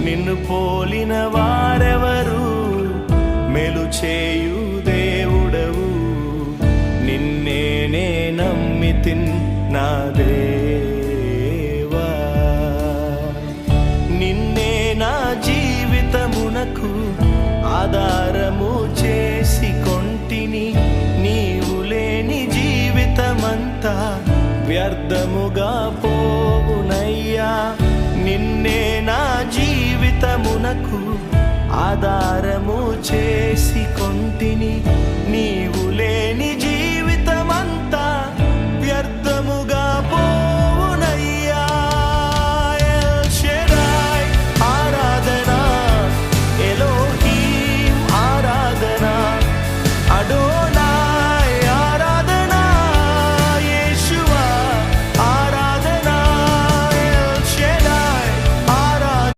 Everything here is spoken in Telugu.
నిన్ను పోలిన వారెవరు? మేలు చేయు దేవుడవు, నిన్నే నమ్మితిన్ నా దేవా. నిన్నే నా జీవితమునకు ఆధారము చేసి కొంటిని. నీవు లేని జీవితమంతా వ్యర్థముగా పోవునయ్యా. నిన్నే నా జీవితమునకు ఆధారము చే